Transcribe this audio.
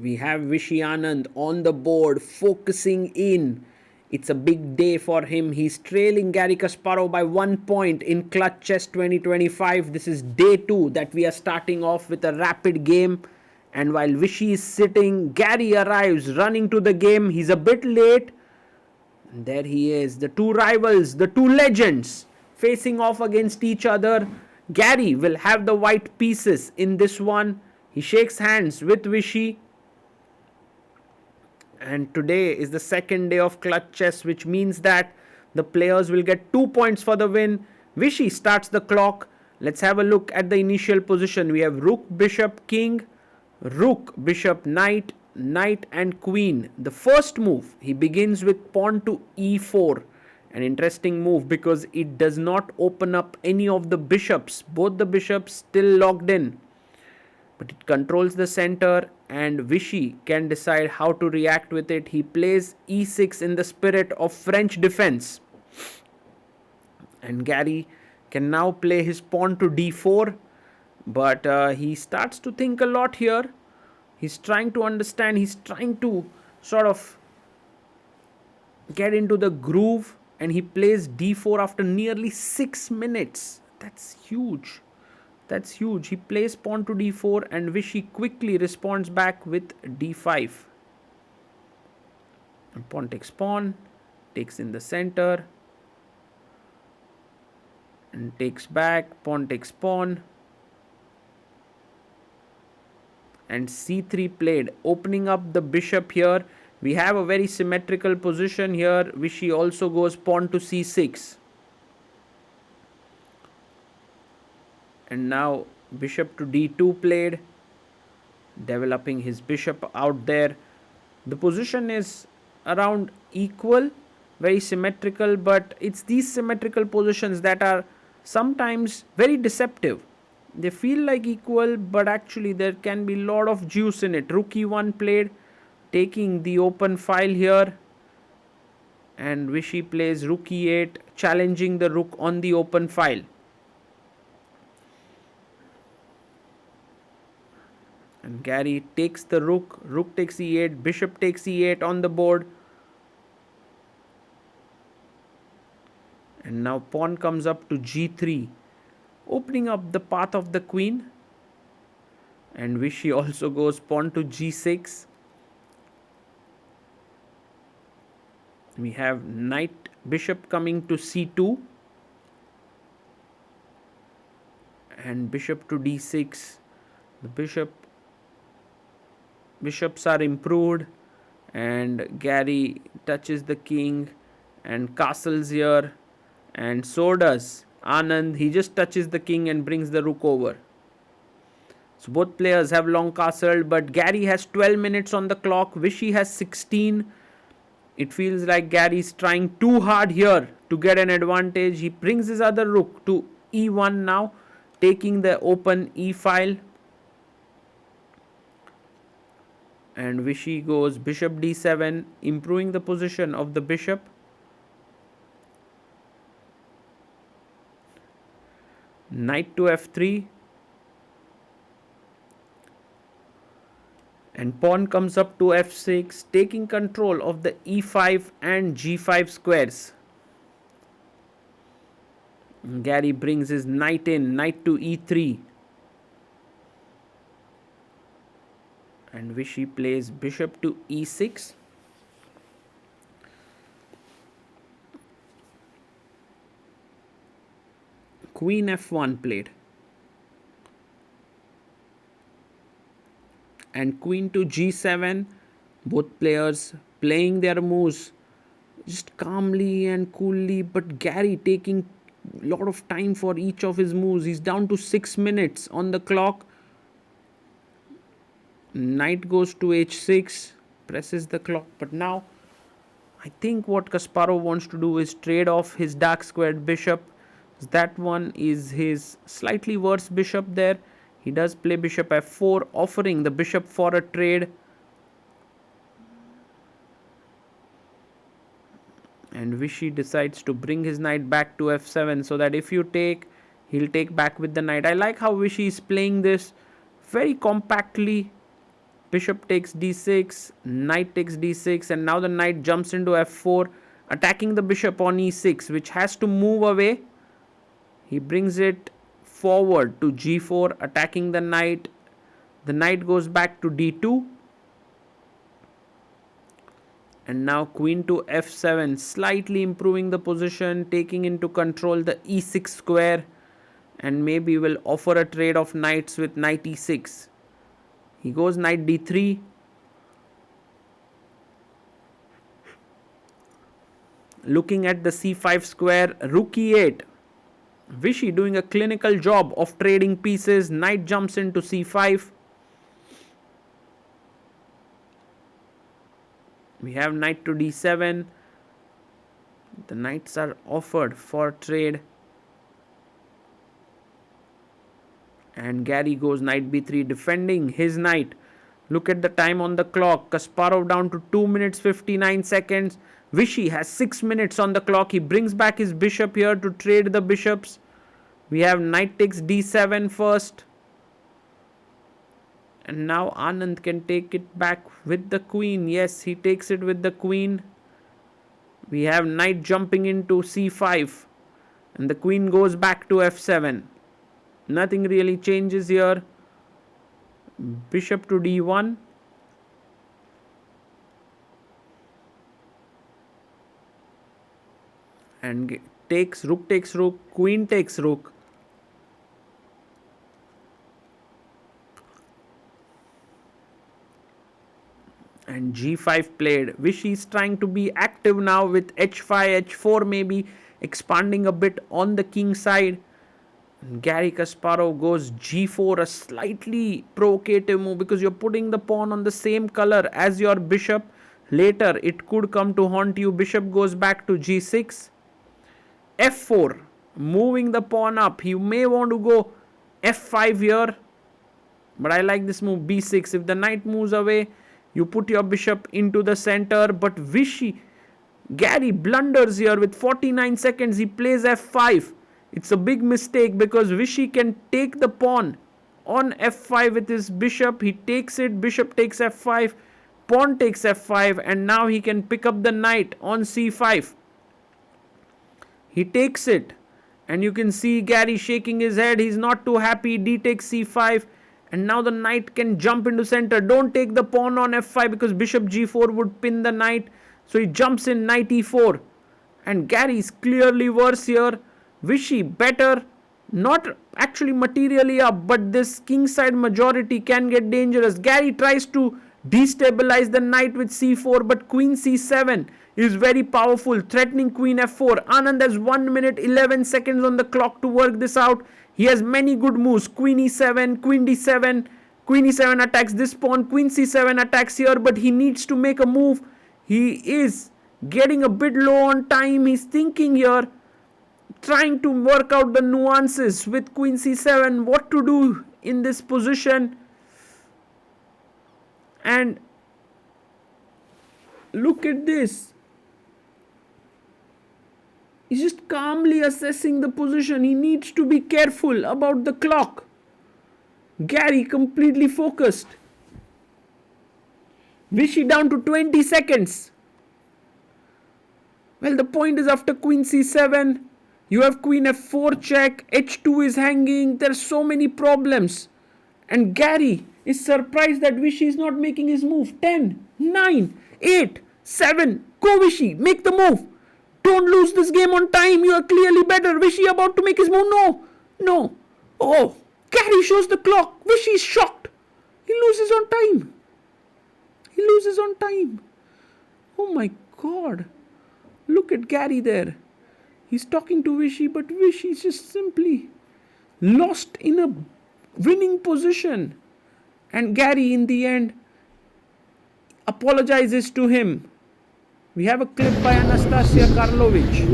We have Vishy Anand on the board, focusing in. It's a big day for him. He's trailing Garry Kasparov by 1 point in Clutch Chess 2025. This is day 2 that we are starting off with a rapid game. And while Vishy is sitting, Garry arrives running to the game. He's a bit late. And there he is. The two rivals, the two legends facing off against each other. Garry will have the white pieces in this one. He shakes hands with Vishy. And today is the second day of Clutch Chess, which means that the players will get 2 points for the win. Vishy starts the clock. Let's have a look at the initial position. We have Rook, Bishop, King, Rook, Bishop, Knight, Knight and Queen. The first move, he begins with Pawn to E4. An interesting move because it does not open up any of the bishops. Both the bishops still locked in. But it controls the center and Vishy can decide how to react with it. He plays E6 in the spirit of French defense. And Garry can now play his pawn to D4. But he starts to think a lot here. He's trying to understand. He's trying to sort of get into the groove. And he plays D4 after nearly 6 minutes. That's huge. That's huge. He plays pawn to D4 and Vishy quickly responds back with D5. And pawn takes pawn, takes in the center, and takes back, pawn takes pawn. And C3 played, opening up the bishop here. We have a very symmetrical position here. Vishy also goes pawn to C6. And now bishop to D2 played, developing his bishop out there. The position is around equal, very symmetrical, but it's these symmetrical positions that are sometimes very deceptive. They feel like equal, but actually there can be a lot of juice in it. Rook E1 played, taking the open file here. And Vishy plays Rook E8, challenging the rook on the open file. And Garry takes the rook, rook takes E8, bishop takes E8 on the board. And now pawn comes up to G3, opening up the path of the queen. And Vishy also goes pawn to G6. We have knight bishop coming to C2. And bishop to D6. The bishops are improved, and Garry touches the king and castles here, and so does Anand. He just touches the king and brings the rook over. So both players have long castled, but Garry has 12 minutes on the clock. Vishy has 16. It feels like Garry is trying too hard here to get an advantage. He brings his other rook to E1 now, taking the open E file. And Vishy goes bishop D7, improving the position of the bishop. Knight to F3. And pawn comes up to F6, taking control of the E5 and G5 squares. Garry brings his knight in, knight to E3. And Vishy plays bishop to E6. Queen F1 played. And queen to G7. Both players playing their moves just calmly and coolly, but Garry taking a lot of time for each of his moves. He's down to 6 minutes on the clock. Knight goes to H6, presses the clock. But now I think what Kasparov wants to do is trade off his dark squared bishop. That one is his slightly worse bishop there. He does play bishop F4, offering the bishop for a trade. And Vishy decides to bring his knight back to F7 so that if you take, he'll take back with the knight. I like how Vishy is playing this very compactly Bishop takes d6, knight takes d6, and now the knight jumps into f4, attacking the bishop on e6, which has to move away. He brings it forward to g4, attacking the knight. The knight goes back to d2. And now queen to f7, slightly improving the position, taking into control the e6 square, and maybe will offer a trade of knights with knight e6. He goes knight d3. Looking at the c5 square, rook e8. Vishy doing a clinical job of trading pieces. Knight jumps into c5. We have knight to d7. The knights are offered for trade. And Garry goes knight b3, defending his knight. Look at the time on the clock. Kasparov down to 2 minutes 59 seconds. Vishy has 6 minutes on the clock. He brings back his bishop here to trade the bishops. We have knight takes d7 first. And now Anand can take it back with the queen. Yes, he takes it with the queen. We have knight jumping into c5. And the queen goes back to f7. Nothing really changes here. Bishop to d1. And takes rook, queen takes rook. And g5 played. Vishy is trying to be active now with h5, h4 maybe, expanding a bit on the king side. And Garry Kasparov goes g4, a slightly provocative move because you're putting the pawn on the same color as your bishop. Later it could come to haunt you. Bishop goes back to g6. f4, moving the pawn up. You may want to go f5 here, but I like this move b6. If the knight moves away, you put your bishop into the center. But Garry blunders here with 49 seconds. He plays f5. It's a big mistake because Vishy can take the pawn on f5 with his bishop. He takes it. Bishop takes f5. Pawn takes f5. And now he can pick up the knight on c5. He takes it. And you can see Garry shaking his head. He's not too happy. D takes c5. And now the knight can jump into center. Don't take the pawn on f5 because bishop g4 would pin the knight. So he jumps in knight e4. And Garry is clearly worse here. Vishy better. Not actually materially up, but this kingside majority can get dangerous. Garry tries to destabilize the knight with c4, but queen c7 is very powerful, threatening queen f4. Anand has 1 minute 11 seconds on the clock to work this out. He has many good moves. Queen e7, queen d7, queen e7 attacks this pawn, queen c7 attacks here, but he needs to make a move. He is getting a bit low on time. He's thinking here, trying to work out the nuances with queen c7, what to do in this position. And look at this. He's just calmly assessing the position. He needs to be careful about the clock. Garry completely focused. Vishy down to 20 seconds. Well, the point is after queen c7, you have queen f4 check, h2 is hanging. There's so many problems. And Garry is surprised that Vishy is not making his move. 10, 9, 8, 7. Go Vishy, make the move. Don't lose this game on time. You are clearly better. Vishy about to make his move. No. Oh, Garry shows the clock. Vishy is shocked. He loses on time. Oh my God. Look at Garry there. He's talking to Vishy, but Vishy is just simply lost in a winning position. And Garry in the end apologizes to him. We have a clip by Anastasia Karlovich.